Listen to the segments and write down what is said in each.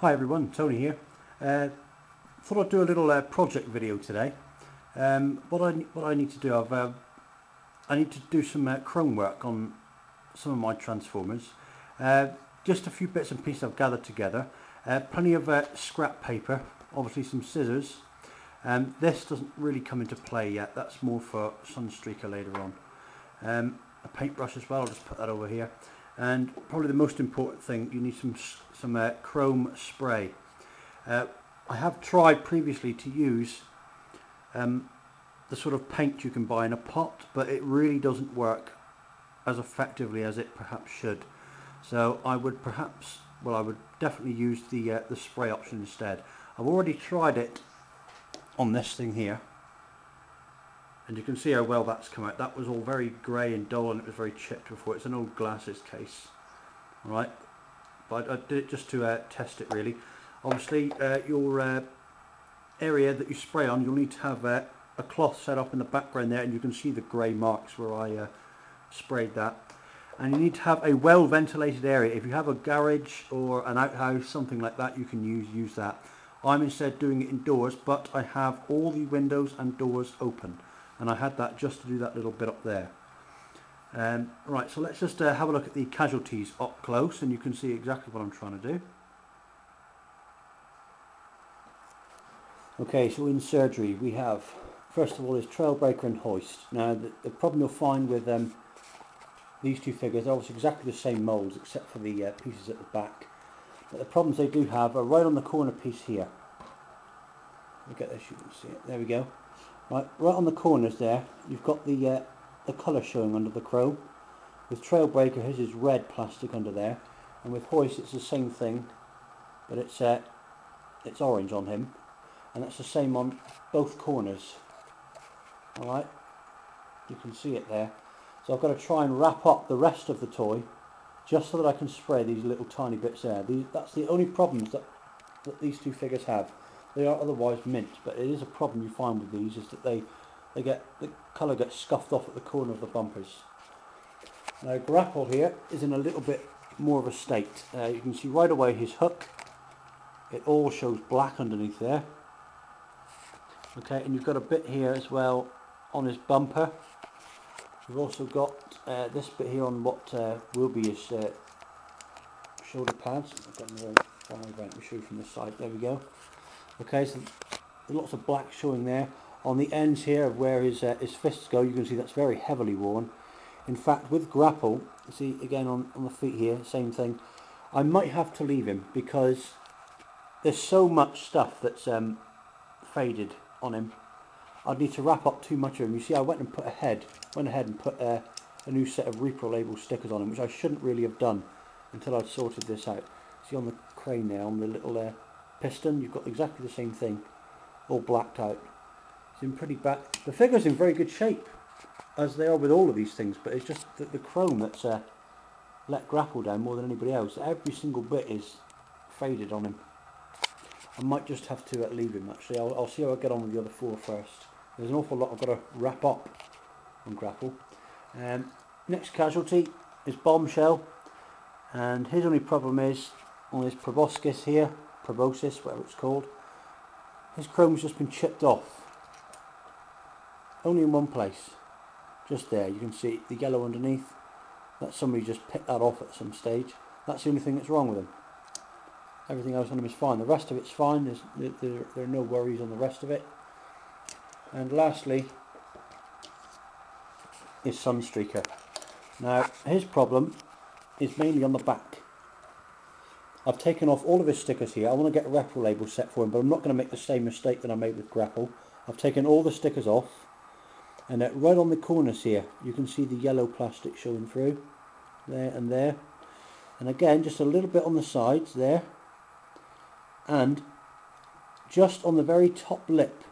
Hi everyone, Tony here. Thought I'd do a little project video today. What I need to do, I need to do some chrome work on some of my transformers. Just a few bits and pieces I've gathered together. Plenty of scrap paper, obviously some scissors. This doesn't really come into play yet. That's more for Sunstreaker later on. A paintbrush as well. I'll just put that over here. And probably the most important thing, you need some chrome spray. I have tried previously to use the sort of paint you can buy in a pot, but it really doesn't work as effectively as it perhaps should. So I would definitely use the spray option instead. I've already tried it on this thing here, and you can see how well that's come out. That was all very grey and dull, and it was very chipped before. It's an old glasses case, alright, but I did it just to test it really. Obviously your area that you spray on, you'll need to have a cloth set up in the background there, and you can see the grey marks where I sprayed that. And you need to have a well ventilated area. If you have a garage or an outhouse, something like that, you can use that. I'm instead doing it indoors, but I have all the windows and doors open, and I had that just to do that little bit up there. Right, so let's just have a look at the casualties up close, and you can see exactly what I'm trying to do. Okay, so in surgery we have, first of all, is trailbreaker and hoist. Now the problem you'll find with these two figures, they're obviously exactly the same moulds except for the pieces at the back. But the problems they do have are right on the corner piece here. Look at this, you can see it. There we go. Right on the corners there, you've got the colour showing under the chrome. With trailbreaker, his is red plastic under there, and with hoist it's the same thing, but it's orange on him, and that's the same on both corners. All right, you can see it there. So I've got to try and wrap up the rest of the toy, just so that I can spray these little tiny bits there. That's the only problems that these two figures have. They are otherwise mint, but it is a problem you find with these, is that the colour gets scuffed off at the corner of the bumpers. Now Grapple here is in a little bit more of a state. You can see right away his hook, it all shows black underneath there. Okay, and you've got a bit here as well on his bumper. We've also got this bit here on what will be his shoulder pads. I've got another one Let me show you from this side. There we go. Okay, so there's lots of black showing there. On the ends here of where his fists go, you can see that's very heavily worn. In fact, with Grapple, see again on the feet here, same thing. I might have to leave him because there's so much stuff that's faded on him. I'd need to wrap up too much of him. You see, I went ahead and put a new set of Reaper label stickers on him, which I shouldn't really have done until I'd sorted this out. See on the crane there, on the little piston, you've got exactly the same thing, all blacked out. It's in pretty bad. The figure's in very good shape, as they are with all of these things, but it's just that the chrome that's let Grapple down more than anybody else. Every single bit is faded on him. I might just have to leave him actually. I'll see how I get on with the other four first. There's an awful lot I've got to wrap up on Grapple. Next casualty is Bombshell, and his only problem is on his proboscis here, proboscis, whatever it's called. His chrome's just been chipped off. Only in one place, just there. You can see the yellow underneath. That somebody just picked that off at some stage. That's the only thing that's wrong with him. Everything else on him is fine. The rest of it's fine. There are no worries on the rest of it. And lastly is Sunstreaker. Now his problem is mainly on the back. I've taken off all of his stickers here. I want to get a Grapple label set for him, but I'm not going to make the same mistake that I made with Grapple. I've taken all the stickers off, and right on the corners here you can see the yellow plastic showing through there and there, and again just a little bit on the sides there, and just on the very top lip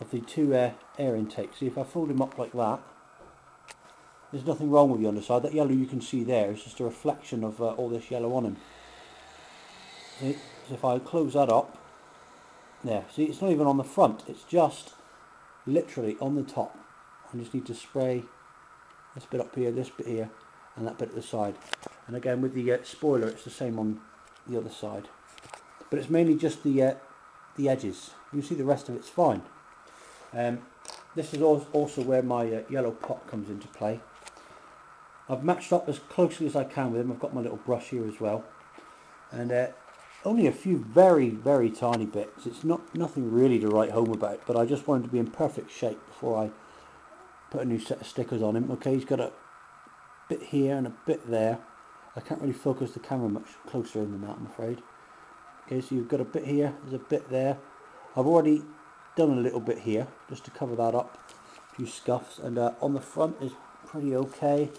of the two air intakes. See, if I fold him up like that, there's nothing wrong with the underside. That yellow you can see there is just a reflection of all this yellow on him. See, so if I close that up there, see, it's not even on the front, it's just literally on the top. I just need to spray this bit up here, this bit here, and that bit at the side. And again with the spoiler, it's the same on the other side. but it's mainly just the edges. You can see the rest of it's fine. This is also where my yellow pot comes into play. I've matched up as closely as I can with them. I've got my little brush here as well, and only a few very, very tiny bits. It's nothing really to write home about, but I just wanted to be in perfect shape before I put a new set of stickers on him. Okay, he's got a bit here and a bit there. I can't really focus the camera much closer in than that, I'm afraid. Okay, so you've got a bit here, there's a bit there. I've already done a little bit here just to cover that up, a few scuffs, and on the front is pretty okay.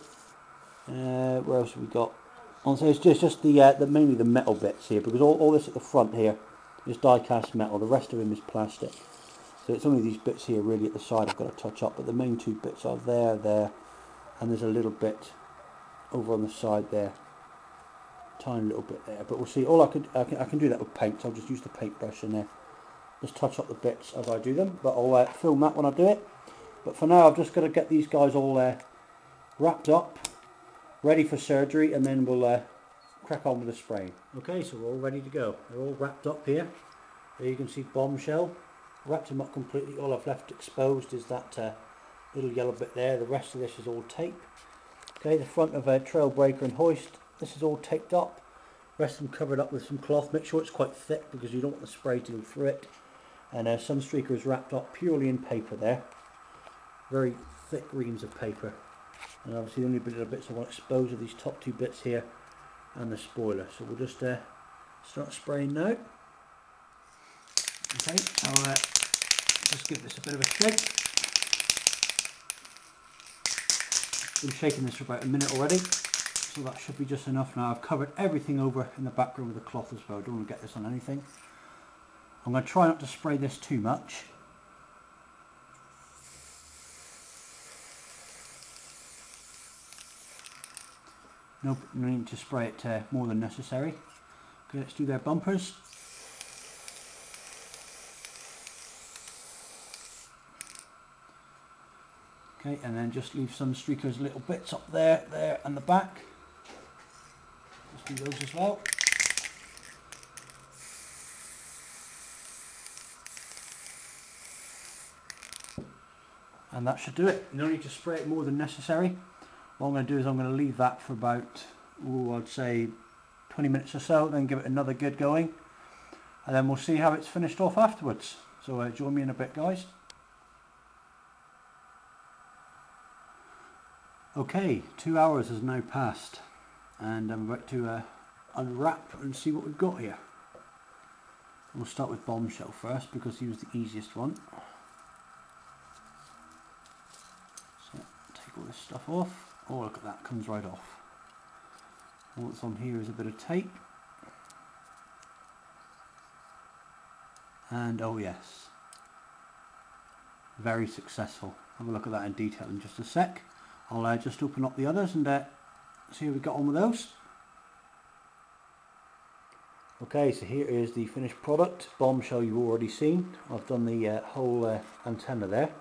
Where else have we got? So it's just the mainly the metal bits here, because all this at the front here is die-cast metal. The rest of him is plastic. So it's only these bits here really at the side I've got to touch up. But the main two bits are there, and there's a little bit over on the side there, tiny little bit there. But we'll see. All I can do that with paint. So I'll just use the paintbrush in there, just touch up the bits as I do them. But I'll film that when I do it. But for now, I've just got to get these guys all wrapped up, ready for surgery, and then we'll crack on with the spraying. Okay, so we're all ready to go. They're all wrapped up here. There you can see Bombshell. Wrapped them up completely. All I've left exposed is that little yellow bit there. The rest of this is all tape. Okay, the front of a Trailbreaker and Hoist, this is all taped up. Rest of them covered up with some cloth. Make sure it's quite thick because you don't want the spray to go through it. And Sunstreaker is wrapped up purely in paper there. Very thick reams of paper. And obviously the only bits I want exposed are these top two bits here and the spoiler. So we'll just start spraying now. Okay, I'll just give this a bit of a shake. Been shaking this for about a minute already, so that should be just enough now. I've covered everything over in the background with a cloth as well. I don't want to get this on anything. I'm going to try not to spray this too much. No need to spray it more than necessary. Okay, let's do their bumpers. Okay, and then just leave some streakers, little bits up there and the back. Just do those as well. And that should do it. No need to spray it more than necessary. What I'm going to do is I'm going to leave that for about, I'd say 20 minutes or so, then give it another good going, and then we'll see how it's finished off afterwards. So join me in a bit, guys. Okay, 2 hours has now passed, and I'm about to unwrap and see what we've got here. We'll start with Bombshell first because he was the easiest one. So take all this stuff off. Oh, look at that, comes right off. All that's on here is a bit of tape. And oh yes, very successful. Have a look at that in detail in just a sec. I'll just open up the others and see how we got on with those. Okay, so here is the finished product. Bombshell you've already seen. I've done the whole antenna there.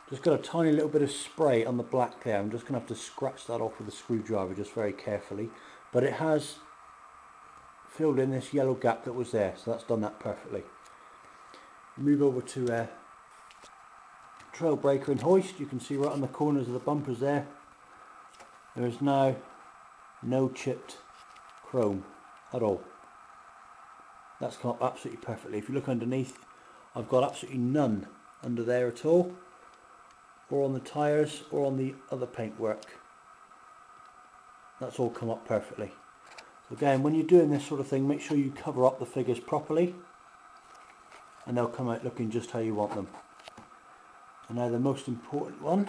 Just got a tiny little bit of spray on the black there. I'm just going to have to scratch that off with a screwdriver just very carefully. But it has filled in this yellow gap that was there, so that's done that perfectly. Move over to Trailbreaker and Hoist. You can see right on the corners of the bumpers there, there is now no chipped chrome at all. That's come up absolutely perfectly. If you look underneath, I've got absolutely none under there at all, or on the tyres or on the other paintwork. That's all come up perfectly. So again, when you're doing this sort of thing, make sure you cover up the figures properly and they'll come out looking just how you want them. And now the most important one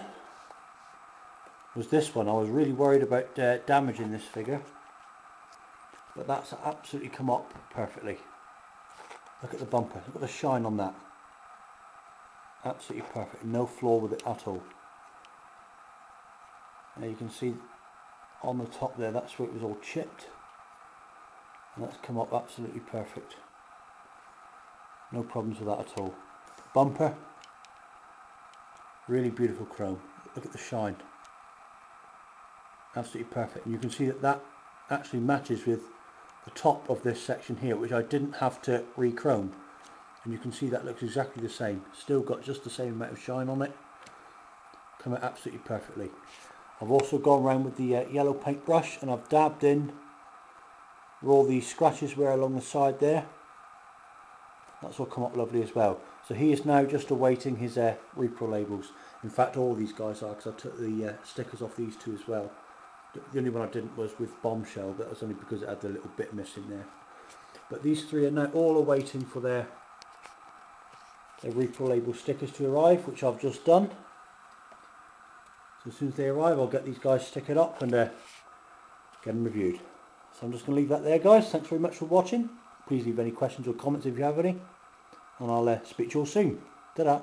was this one. I was really worried about damaging this figure, but that's absolutely come up perfectly. Look at the bumper, look at the shine on that. Absolutely perfect, no flaw with it at all. Now you can see on the top there, that's where it was all chipped, and that's come up absolutely perfect. No problems with that at all. Bumper, really beautiful chrome. Look at the shine, absolutely perfect. And you can see that that actually matches with the top of this section here, which I didn't have to re-chrome, and you can see that looks exactly the same. Still got just the same amount of shine on it, come out absolutely perfectly. I've also gone around with the yellow paintbrush and I've dabbed in where all these scratches were along the side there. That's all come up lovely as well. So he is now just awaiting his repro labels. In fact, all these guys are, because I took the stickers off these two as well. The only one I didn't was with Bombshell, but that was only because it had the little bit missing there. But these three are now all awaiting for their repro label stickers to arrive, which I've just done. So as soon as they arrive, I'll get these guys stickered up and get them reviewed. So I'm just going to leave that there, guys. Thanks very much for watching. Please leave any questions or comments if you have any, and I'll speak to you all soon. Ta-da!